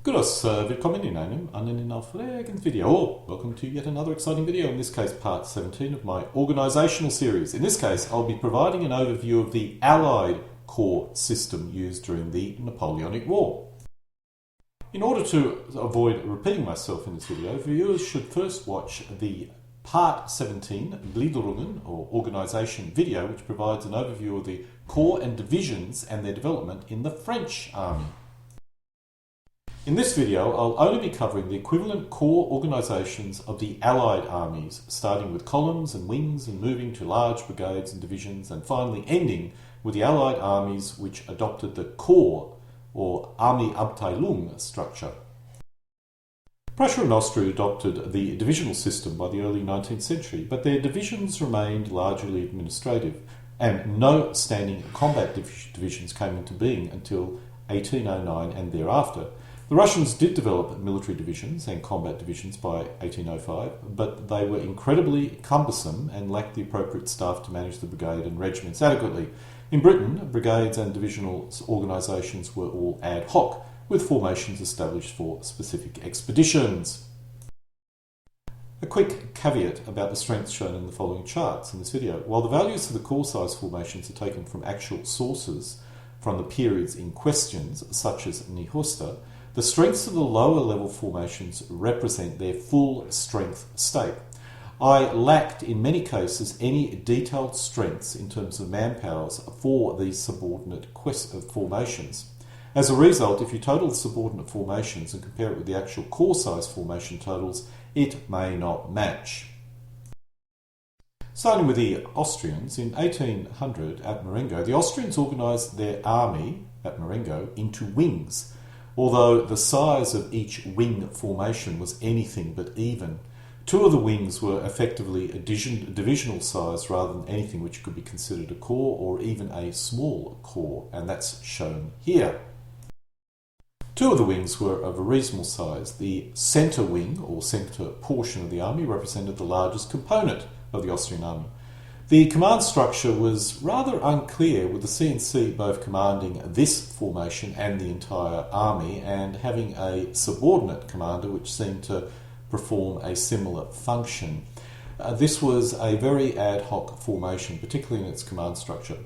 Willkommen in einem anderen aufregenden video. Welcome to yet another exciting video, in this case part 17 of my organisational series. In this case I'll be providing an overview of the Allied corps system used during the Napoleonic War. In order to avoid repeating myself in this video, viewers should first watch the part 17 GLIEDERUNGEN or organisation video, which provides an overview of the corps and divisions and their development in the French army. In this video, I'll only be covering the equivalent corps organisations of the Allied armies, starting with columns and wings and moving to large brigades and divisions, and finally ending with the Allied armies which adopted the corps or Armeeabteilung structure. Prussia and Austria adopted the divisional system by the early 19th century, but their divisions remained largely administrative, and no standing combat divisions came into being until 1809 and thereafter. The Russians did develop military divisions and combat divisions by 1805, but they were incredibly cumbersome and lacked the appropriate staff to manage the brigade and regiments adequately. In Britain, brigades and divisional organisations were all ad hoc, with formations established for specific expeditions. A quick caveat about the strengths shown in the following charts in this video. While the values for the corps size formations are taken from actual sources from the periods in questions, such as Nihosta, the strengths of the lower level formations represent their full strength state. I lacked, in many cases, any detailed strengths in terms of manpowers for these subordinate formations. As a result, if you total the subordinate formations and compare it with the actual corps size formation totals, it may not match. Starting with the Austrians, in 1800 at Marengo, the Austrians organised their army at Marengo into wings, although the size of each wing formation was anything but even. Two of the wings were effectively a divisional size rather than anything which could be considered a corps or even a small corps, and that's shown here. Two of the wings were of a reasonable size. The centre wing, or centre portion of the army, represented the largest component of the Austrian army. The command structure was rather unclear, with the CNC both commanding this formation and the entire army, and having a subordinate commander which seemed to perform a similar function. This was a very ad hoc formation, particularly in its command structure.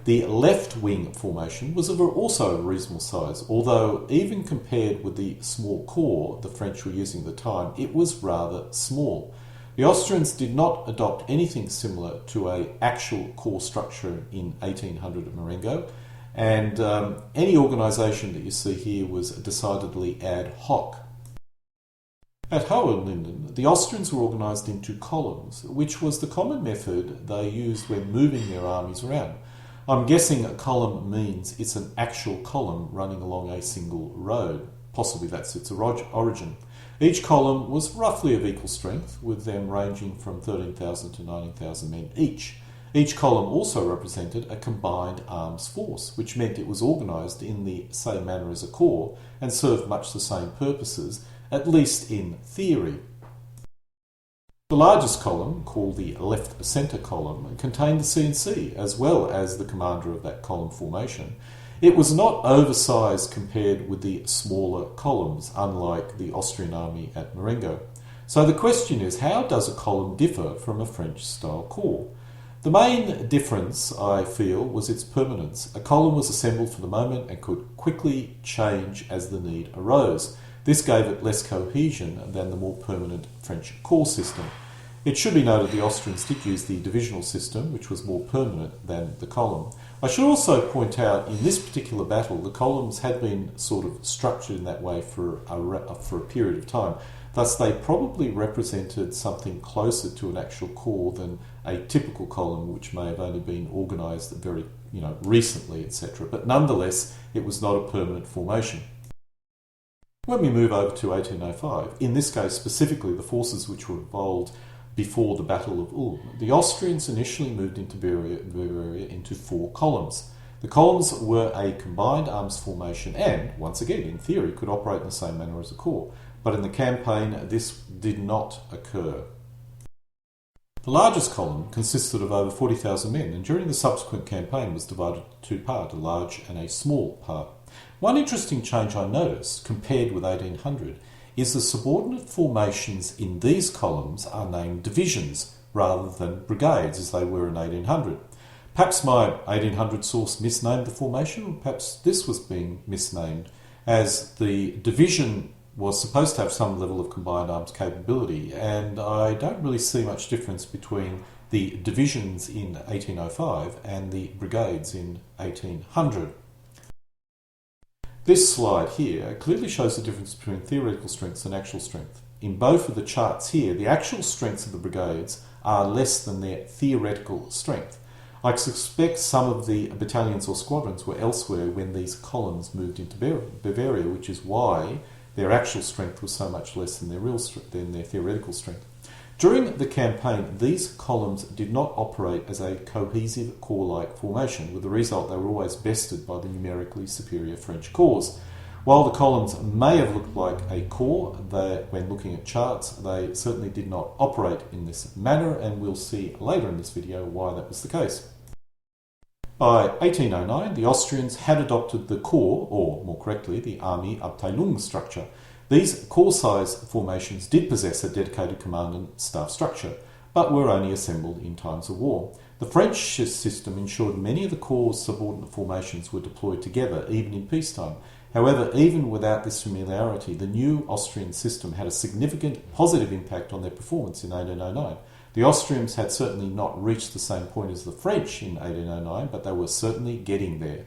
The left wing formation was also of a reasonable size, although even compared with the small corps the French were using at the time, it was rather small. The Austrians did not adopt anything similar to an actual corps structure in 1800 at Marengo, and any organisation that you see here was decidedly ad hoc. At Hohenlinden, the Austrians were organised into columns, which was the common method they used when moving their armies around. I'm guessing a column means it's an actual column running along a single road. Possibly that's its origin. Each column was roughly of equal strength, with them ranging from 13,000 to 19,000 men each. Each column also represented a combined arms force, which meant it was organised in the same manner as a corps and served much the same purposes, at least in theory. The largest column, called the left centre column, contained the CNC as well as the commander of that column formation. It was not oversized compared with the smaller columns, unlike the Austrian army at Marengo. So the question is, how does a column differ from a French-style corps? The main difference, I feel, was its permanence. A column was assembled for the moment and could quickly change as the need arose. This gave it less cohesion than the more permanent French corps system. It should be noted the Austrians did use the divisional system, which was more permanent than the column. I should also point out, in this particular battle, the columns had been sort of structured in that way for a period of time. Thus, they probably represented something closer to an actual corps than a typical column, which may have only been organised very, recently, etc. But nonetheless, it was not a permanent formation. When we move over to 1805, in this case specifically the forces which were involved before the Battle of Ulm, the Austrians initially moved into Bavaria into 4 columns. The columns were a combined arms formation and, once again, in theory, could operate in the same manner as a corps, but in the campaign this did not occur. The largest column consisted of over 40,000 men, and during the subsequent campaign was divided into 2 parts, a large and a small part. One interesting change I noticed, compared with 1800, is the subordinate formations in these columns are named divisions rather than brigades as they were in 1800. Perhaps my 1800 source misnamed the formation, or perhaps this was being misnamed, as the division was supposed to have some level of combined arms capability, and I don't really see much difference between the divisions in 1805 and the brigades in 1800. This slide here clearly shows the difference between theoretical strengths and actual strength. In both of the charts here, the actual strengths of the brigades are less than their theoretical strength. I suspect some of the battalions or squadrons were elsewhere when these columns moved into Bavaria, which is why their actual strength was so much less than their theoretical strength. During the campaign, these columns did not operate as a cohesive corps-like formation, with the result they were always bested by the numerically superior French corps. While the columns may have looked like a corps, when looking at charts, they certainly did not operate in this manner, and we'll see later in this video why that was the case. By 1809, the Austrians had adopted the corps, or more correctly, the Army Abteilung structure. These corps-size formations did possess a dedicated command and staff structure, but were only assembled in times of war. The French system ensured many of the corps' subordinate formations were deployed together, even in peacetime. However, even without this familiarity, the new Austrian system had a significant positive impact on their performance in 1809. The Austrians had certainly not reached the same point as the French in 1809, but they were certainly getting there.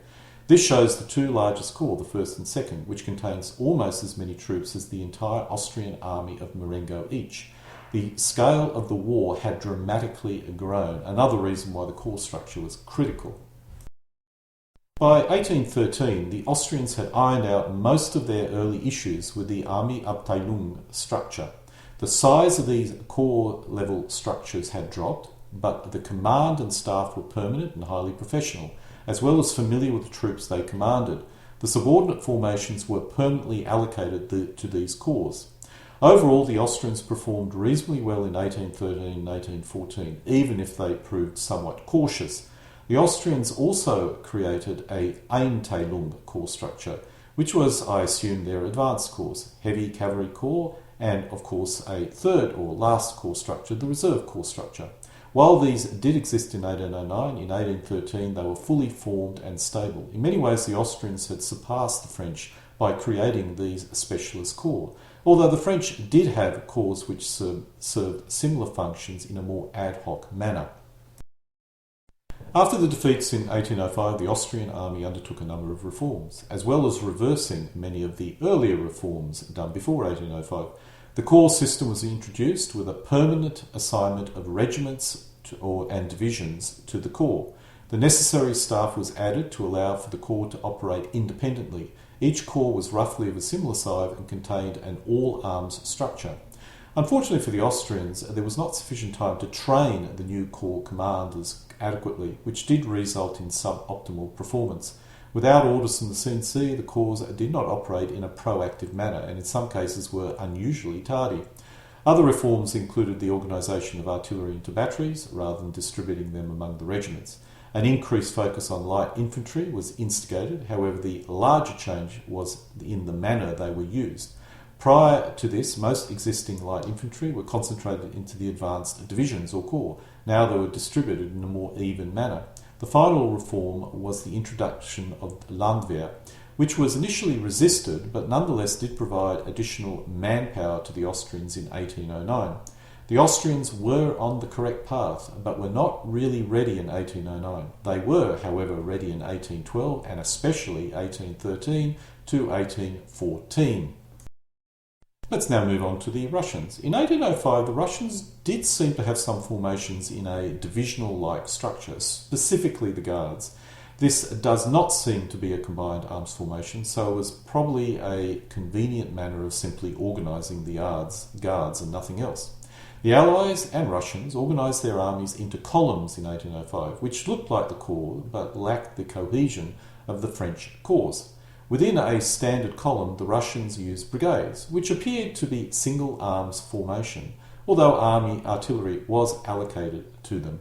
This shows the two largest corps, the 1st and 2nd, which contains almost as many troops as the entire Austrian army of Marengo each. The scale of the war had dramatically grown, another reason why the corps structure was critical. By 1813, the Austrians had ironed out most of their early issues with the Army Abteilung structure. The size of these corps-level structures had dropped, but the command and staff were permanent and highly professional, as well as familiar with the troops they commanded. The subordinate formations were permanently allocated to these corps. Overall, the Austrians performed reasonably well in 1813 and 1814, even if they proved somewhat cautious. The Austrians also created a Einteilung corps structure, which was, I assume, their advanced corps, heavy cavalry corps, and of course a third or last corps structure, the reserve corps structure. While these did exist in 1809, in 1813 they were fully formed and stable. In many ways, the Austrians had surpassed the French by creating these specialist corps, although the French did have corps which served similar functions in a more ad hoc manner. After the defeats in 1805, the Austrian army undertook a number of reforms, as well as reversing many of the earlier reforms done before 1805. The corps system was introduced with a permanent assignment of regiments and divisions to the corps. The necessary staff was added to allow for the corps to operate independently. Each corps was roughly of a similar size and contained an all-arms structure. Unfortunately for the Austrians, there was not sufficient time to train the new corps commanders adequately, which did result in suboptimal performance. Without orders from the CNC, the corps did not operate in a proactive manner and in some cases were unusually tardy. Other reforms included the organisation of artillery into batteries rather than distributing them among the regiments. An increased focus on light infantry was instigated, however the larger change was in the manner they were used. Prior to this, most existing light infantry were concentrated into the advanced divisions or corps. Now they were distributed in a more even manner. The final reform was the introduction of Landwehr, which was initially resisted but nonetheless did provide additional manpower to the Austrians in 1809. The Austrians were on the correct path but were not really ready in 1809. They were, however, ready in 1812 and especially 1813 to 1814. Let's now move on to the Russians. In 1805, the Russians did seem to have some formations in a divisional-like structure, specifically the Guards. This does not seem to be a combined arms formation, so it was probably a convenient manner of simply organising the Guards and nothing else. The Allies and Russians organised their armies into columns in 1805, which looked like the corps but lacked the cohesion of the French corps. Within a standard column, the Russians used brigades, which appeared to be single arms formation, although artillery was allocated to them.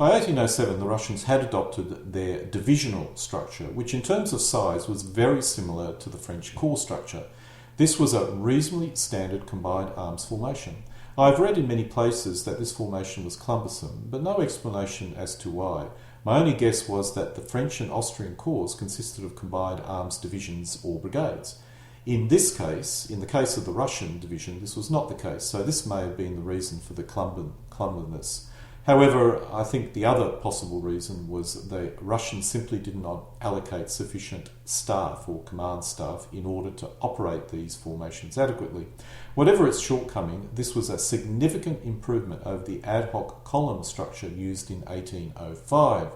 By 1807, the Russians had adopted their divisional structure, which in terms of size was very similar to the French corps structure. This was a reasonably standard combined arms formation. I've read in many places that this formation was cumbersome, but no explanation as to why. My only guess was that the French and Austrian corps consisted of combined arms divisions or brigades. In this case, in the case of the Russian division, this was not the case, so this may have been the reason for the clumsiness. However, I think the other possible reason was the Russians simply did not allocate sufficient staff or command staff in order to operate these formations adequately. Whatever its shortcoming, this was a significant improvement over the ad hoc column structure used in 1805.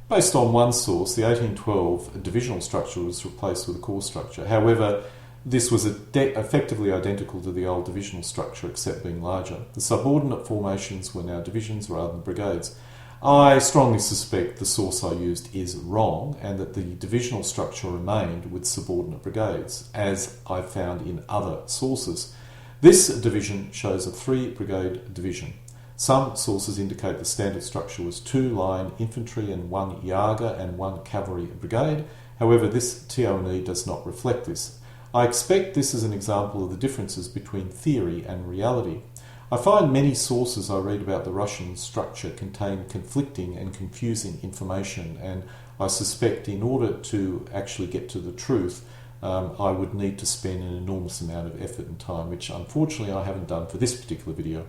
Based on one source, the 1812 divisional structure was replaced with a corps structure. However, this was effectively identical to the old divisional structure, except being larger. The subordinate formations were now divisions rather than brigades. I strongly suspect the source I used is wrong, and that the divisional structure remained with subordinate brigades, as I found in other sources. This division shows a 3-brigade division. Some sources indicate the standard structure was 2 line infantry and 1 Jager and 1 cavalry brigade. However, this TIEL does not reflect this. I expect this is an example of the differences between theory and reality. I find many sources I read about the Russian structure contain conflicting and confusing information, and I suspect in order to actually get to the truth, I would need to spend an enormous amount of effort and time, which unfortunately I haven't done for this particular video.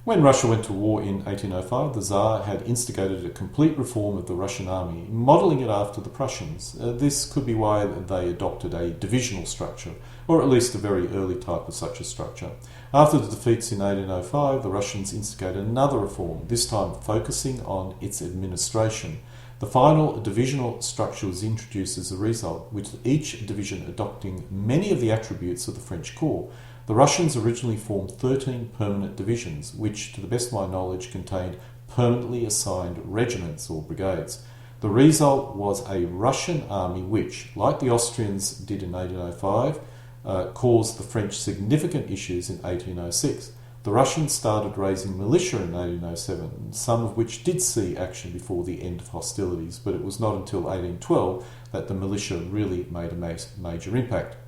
When Russia went to war in 1805, the Tsar had instigated a complete reform of the Russian army, modelling it after the Prussians. This could be why they adopted a divisional structure, or at least a very early type of such a structure. After the defeats in 1805, the Russians instigated another reform, this time focusing on its administration. The final divisional structure was introduced as a result, with each division adopting many of the attributes of the French corps. The Russians originally formed 13 permanent divisions, which, to the best of my knowledge, contained permanently assigned regiments or brigades. The result was a Russian army which, like the Austrians did in 1805, caused the French significant issues in 1806. The Russians started raising militia in 1807, some of which did see action before the end of hostilities, but it was not until 1812 that the militia really made a major impact.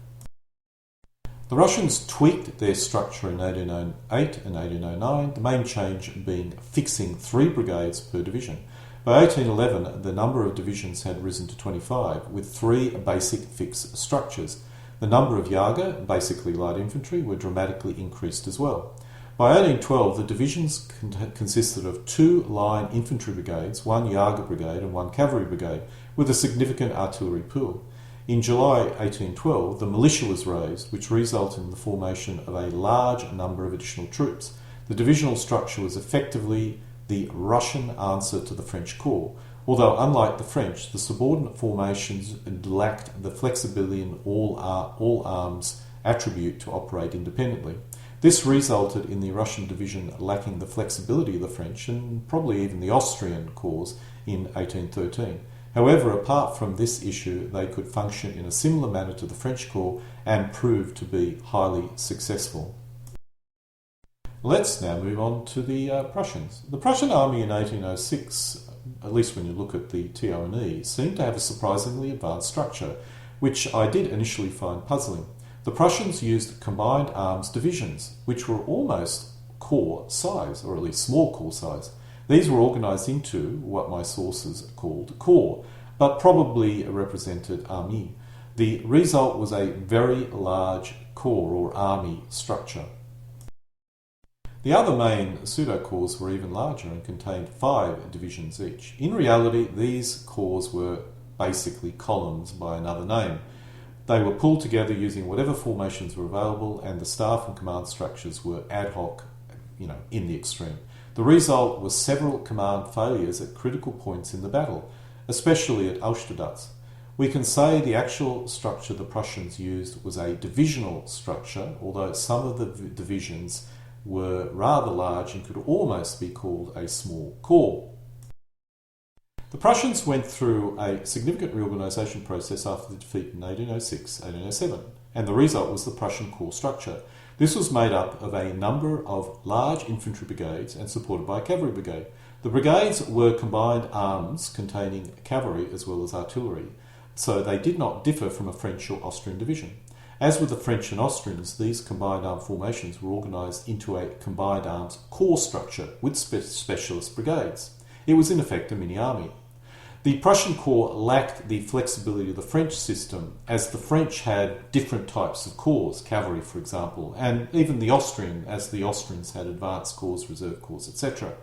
The Russians tweaked their structure in 1808 and 1809, the main change being fixing 3 brigades per division. By 1811, the number of divisions had risen to 25, with 3 basic fixed structures. The number of Jager, basically light infantry, were dramatically increased as well. By 1812, the divisions consisted of 2 line infantry brigades, 1 Jager brigade and 1 cavalry brigade, with a significant artillery pool. In July 1812, the militia was raised, which resulted in the formation of a large number of additional troops. The divisional structure was effectively the Russian answer to the French corps, although unlike the French, the subordinate formations lacked the flexibility and all arms attribute to operate independently. This resulted in the Russian division lacking the flexibility of the French and probably even the Austrian corps in 1813. However, apart from this issue, they could function in a similar manner to the French corps and prove to be highly successful. Let's now move on to the Prussians. The Prussian army in 1806, at least when you look at the TIEL, seemed to have a surprisingly advanced structure, which I did initially find puzzling. The Prussians used combined arms divisions, which were almost corps size, or at least small corps size. These were organised into what my sources called corps, but probably represented army. The result was a very large corps or army structure. The other main pseudo-corps were even larger and contained 5 divisions each. In reality, these corps were basically columns by another name. They were pulled together using whatever formations were available, and the staff and command structures were ad hoc, in the extreme. The result was several command failures at critical points in the battle, especially at Austerlitz. We can say the actual structure the Prussians used was a divisional structure, although some of the divisions were rather large and could almost be called a small corps. The Prussians went through a significant reorganisation process after the defeat in 1806-1807, and the result was the Prussian corps structure. This was made up of a number of large infantry brigades and supported by a cavalry brigade. The brigades were combined arms containing cavalry as well as artillery, so they did not differ from a French or Austrian division. As with the French and Austrians, these combined arm formations were organised into a combined arms corps structure with specialist brigades. It was in effect a mini-army. The Prussian corps lacked the flexibility of the French system, as the French had different types of corps, cavalry for example, and even the Austrian, as the Austrians had advanced corps, reserve corps, etc.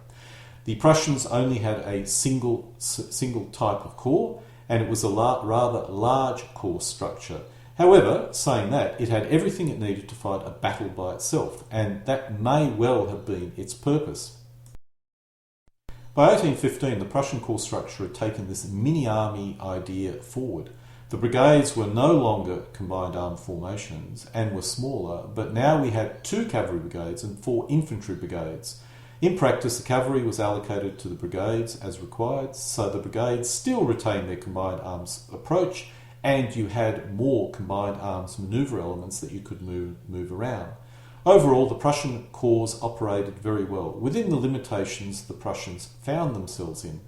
The Prussians only had a single type of corps, and it was a rather large corps structure. However, saying that, it had everything it needed to fight a battle by itself, and that may well have been its purpose. By 1815, the Prussian corps structure had taken this mini-army idea forward. The brigades were no longer combined armed formations and were smaller, but now we had 2 cavalry brigades and 4 infantry brigades. In practice, the cavalry was allocated to the brigades as required, so the brigades still retained their combined arms approach, and you had more combined arms manoeuvre elements that you could move around. Overall, the Prussian corps operated very well, within the limitations the Prussians found themselves in.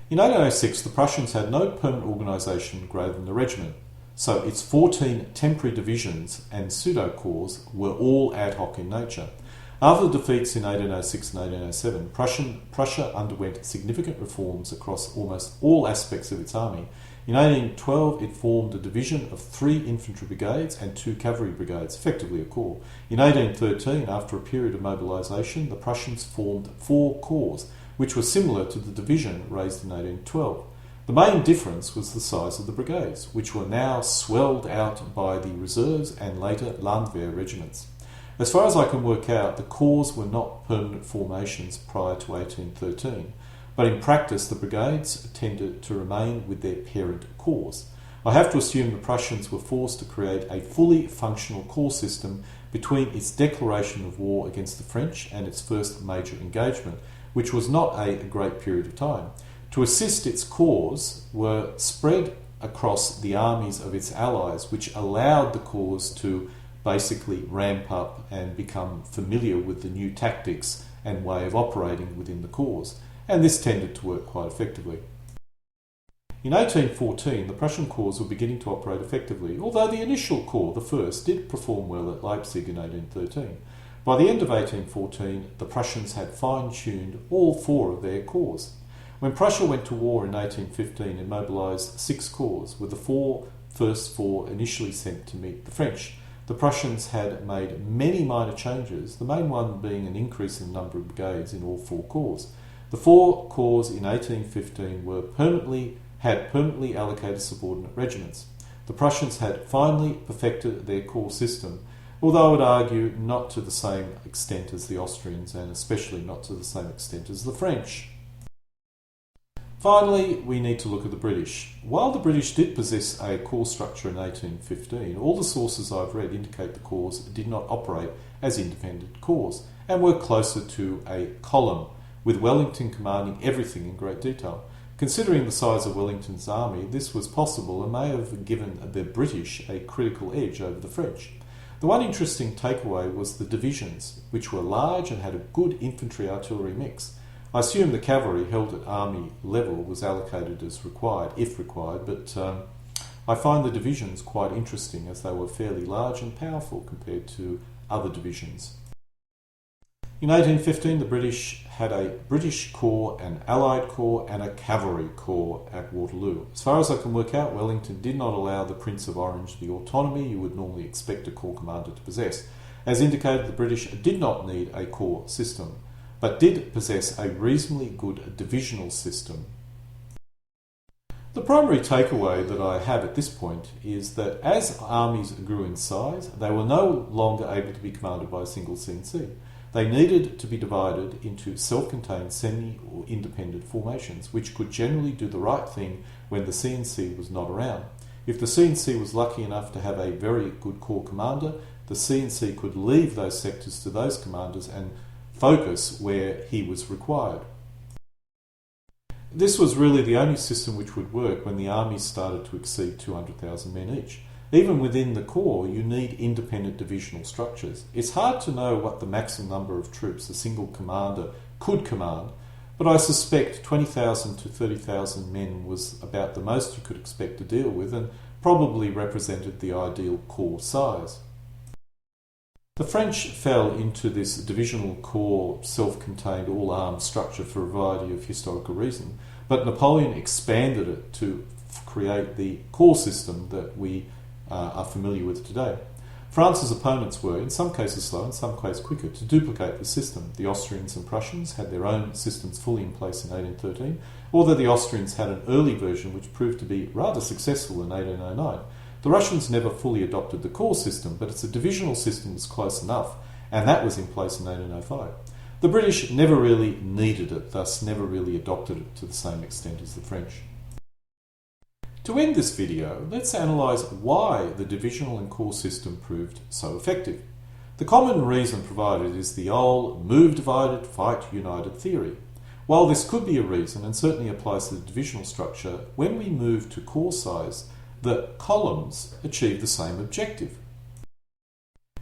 In 1806, the Prussians had no permanent organisation greater than the regiment, so its 14 temporary divisions and pseudo-corps were all ad hoc in nature. After the defeats in 1806 and 1807, Prussia underwent significant reforms across almost all aspects of its army. In 1812, it formed a division of 3 infantry brigades and 2 cavalry brigades, effectively a corps. In 1813, after a period of mobilisation, the Prussians formed 4 corps, which were similar to the division raised in 1812. The main difference was the size of the brigades, which were now swelled out by the reserves and later Landwehr regiments. As far as I can work out, the corps were not permanent formations prior to 1813. But in practice, the brigades tended to remain with their parent corps. I have to assume the Prussians were forced to create a fully functional corps system between its declaration of war against the French and its first major engagement, which was not a great period of time. To assist, its corps were spread across the armies of its allies, which allowed the corps to basically ramp up and become familiar with the new tactics and way of operating within the corps. And this tended to work quite effectively. In 1814, the Prussian corps were beginning to operate effectively, although the initial corps, the first, did perform well at Leipzig in 1813. By the end of 1814, the Prussians had fine-tuned all 4 of their corps. When Prussia went to war in 1815, it mobilised 6 corps, with the first four initially sent to meet the French. The Prussians had made many minor changes, the main one being an increase in the number of brigades in all 4 corps. The 4 corps in 1815 had permanently allocated subordinate regiments. The Prussians had finally perfected their corps system, although I would argue not to the same extent as the Austrians and especially not to the same extent as the French. Finally, we need to look at the British. While the British did possess a corps structure in 1815, all the sources I've read indicate the corps did not operate as independent corps and were closer to a column, with Wellington commanding everything in great detail. Considering the size of Wellington's army, this was possible and may have given the British a critical edge over the French. The one interesting takeaway was the divisions, which were large and had a good infantry-artillery mix. I assume the cavalry held at army level was allocated as required, if required, but I find the divisions quite interesting as they were fairly large and powerful compared to other divisions. In 1815, the British had a British Corps, an Allied Corps, and a Cavalry Corps at Waterloo. As far as I can work out, Wellington did not allow the Prince of Orange the autonomy you would normally expect a Corps commander to possess. As indicated, the British did not need a Corps system, but did possess a reasonably good divisional system. The primary takeaway that I have at this point is that as armies grew in size, they were no longer able to be commanded by a single CNC. They needed to be divided into self-contained semi- or independent formations, which could generally do the right thing when the CNC was not around. If the CNC was lucky enough to have a very good corps commander, the CNC could leave those sectors to those commanders and focus where he was required. This was really the only system which would work when the armies started to exceed 200,000 men each. Even within the Corps, you need independent divisional structures. It's hard to know what the maximum number of troops a single commander could command, but I suspect 20,000 to 30,000 men was about the most you could expect to deal with and probably represented the ideal corps size. The French fell into this divisional corps self-contained all-armed structure for a variety of historical reasons, but Napoleon expanded it to create the corps system that we are familiar with today. France's opponents were, in some cases slow, in some cases quicker, to duplicate the system. The Austrians and Prussians had their own systems fully in place in 1813, although the Austrians had an early version which proved to be rather successful in 1809. The Russians never fully adopted the corps system, but its divisional system was close enough, and that was in place in 1805. The British never really needed it, thus never really adopted it to the same extent as the French. To end this video, let's analyse why the divisional and corps system proved so effective. The common reason provided is the old move divided, fight united theory. While this could be a reason and certainly applies to the divisional structure, when we move to corps size, the columns achieve the same objective.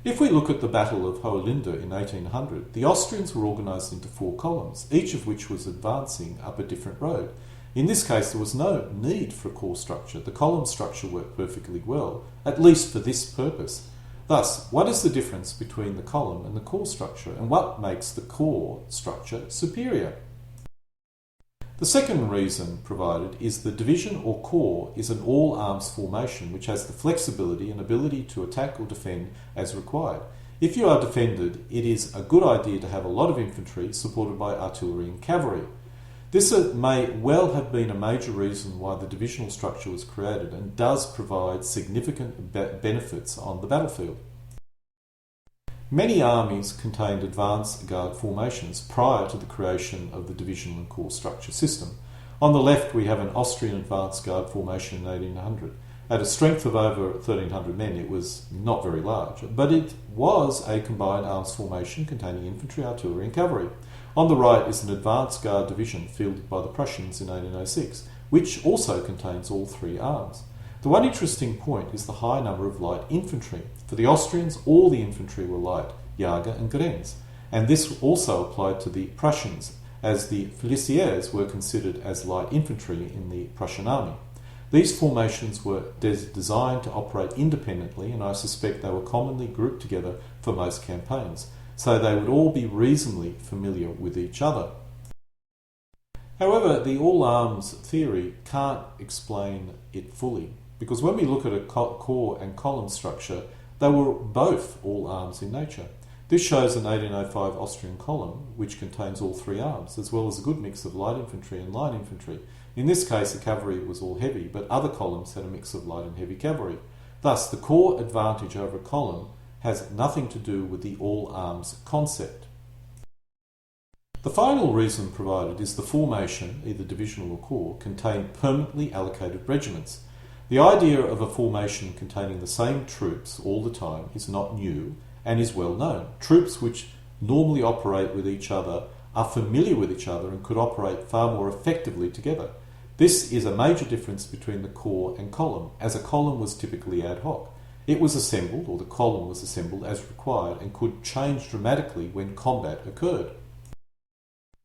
If we look at the Battle of Hohenlinden in 1800, the Austrians were organised into 4 columns, each of which was advancing up a different road. In this case, there was no need for a corps structure. The column structure worked perfectly well, at least for this purpose. Thus, what is the difference between the column and the corps structure, and what makes the corps structure superior? The second reason provided is the division or corps is an all-arms formation which has the flexibility and ability to attack or defend as required. If you are defended, it is a good idea to have a lot of infantry supported by artillery and cavalry. This may well have been a major reason why the divisional structure was created and does provide significant benefits on the battlefield. Many armies contained advanced guard formations prior to the creation of the divisional and corps structure system. On the left we have an Austrian advanced guard formation in 1800. At a strength of over 1,300 men it was not very large, but it was a combined arms formation containing infantry, artillery and cavalry. On the right is an advanced guard division fielded by the Prussians in 1806, which also contains all 3 arms. The one interesting point is the high number of light infantry. For the Austrians, all the infantry were light, Jager and Grenz, and this also applied to the Prussians, as the Fusiliers were considered as light infantry in the Prussian army. These formations were designed to operate independently, and I suspect they were commonly grouped together for most campaigns, so they would all be reasonably familiar with each other. However, the all-arms theory can't explain it fully, because when we look at a corps and column structure, they were both all arms in nature. This shows an 1805 Austrian column, which contains all 3 arms, as well as a good mix of light infantry and line infantry. In this case, the cavalry was all heavy, but other columns had a mix of light and heavy cavalry. Thus, the corps advantage over a column has nothing to do with the all-arms concept. The final reason provided is the formation, either divisional or corps, contained permanently allocated regiments. The idea of a formation containing the same troops all the time is not new and is well known. Troops which normally operate with each other are familiar with each other and could operate far more effectively together. This is a major difference between the corps and column, as a column was typically ad hoc. It was assembled, or the column was assembled as required, and could change dramatically when combat occurred.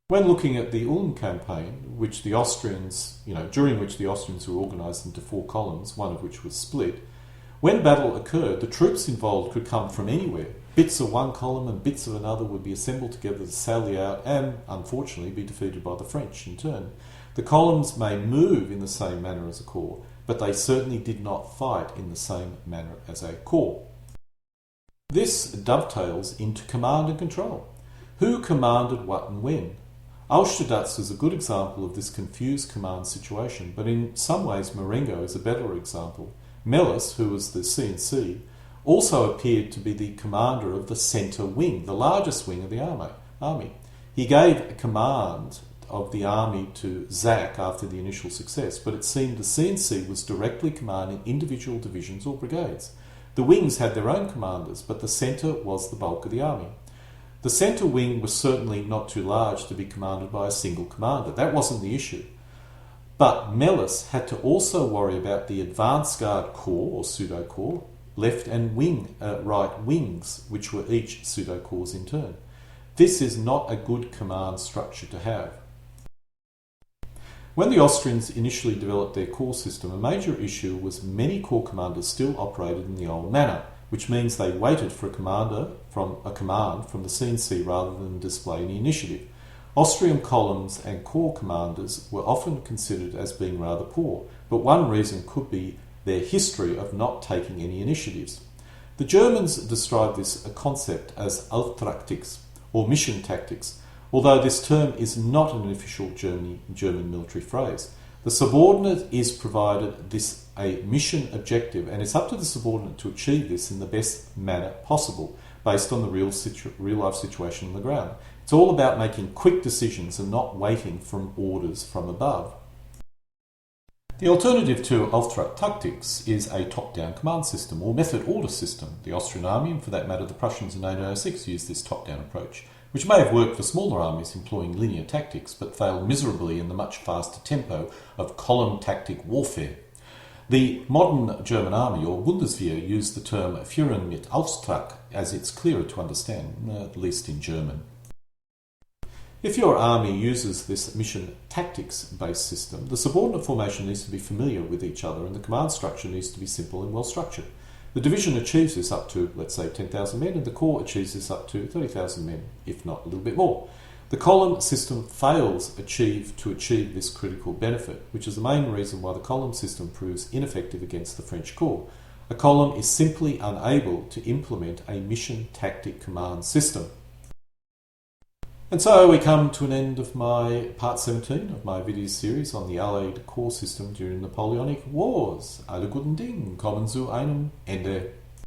When looking at the Ulm campaign, which the Austrians, during which the Austrians were organised into 4 columns, one of which was split, when battle occurred, the troops involved could come from anywhere. Bits of one column and bits of another would be assembled together to sally out and, unfortunately, be defeated by the French in turn. The columns may move in the same manner as a corps, but they certainly did not fight in the same manner as a corps. This dovetails into command and control. Who commanded what and when? Austerlitz is a good example of this confused command situation, but in some ways Marengo is a better example. Melas, who was the CNC, also appeared to be the commander of the centre wing, the largest wing of the army. He gave a command of the army to Zach after the initial success, but it seemed the CNC was directly commanding individual divisions or brigades. The wings had their own commanders, but the centre was the bulk of the army. The centre wing was certainly not too large to be commanded by a single commander. That wasn't the issue. But Melis had to also worry about the advance guard corps, or pseudo-corps, left and right wings, which were each pseudo-corps in turn. This is not a good command structure to have. When the Austrians initially developed their corps system, a major issue was many corps commanders still operated in the old manner, which means they waited for a command from the CNC rather than display any initiative. Austrian columns and corps commanders were often considered as being rather poor, but one reason could be their history of not taking any initiatives. The Germans describe this concept as Auftragstaktik, or mission tactics, although this term is not an official German military phrase. The subordinate is provided a mission objective, and it's up to the subordinate to achieve this in the best manner possible, based on the real life situation on the ground. It's all about making quick decisions and not waiting for orders from above. The alternative to Auftragstaktik is a top-down command system, or method order system. The Austrian army, and for that matter the Prussians in 1806, used this top-down approach, which may have worked for smaller armies employing linear tactics, but failed miserably in the much faster tempo of column tactic warfare. The modern German army, or Bundeswehr, used the term Führen mit Auftrag, as it's clearer to understand, at least in German. If your army uses this mission tactics-based system, the subordinate formation needs to be familiar with each other, and the command structure needs to be simple and well-structured. The division achieves this up to, let's say, 10,000 men, and the corps achieves this up to 30,000 men, if not a little bit more. The column system fails to achieve this critical benefit, which is the main reason why the column system proves ineffective against the French corps. A column is simply unable to implement a mission tactic command system. And so we come to an end of my part 17 of my video series on the Allied corps system during the Napoleonic Wars. Alle guten Dingen kommen zu einem Ende.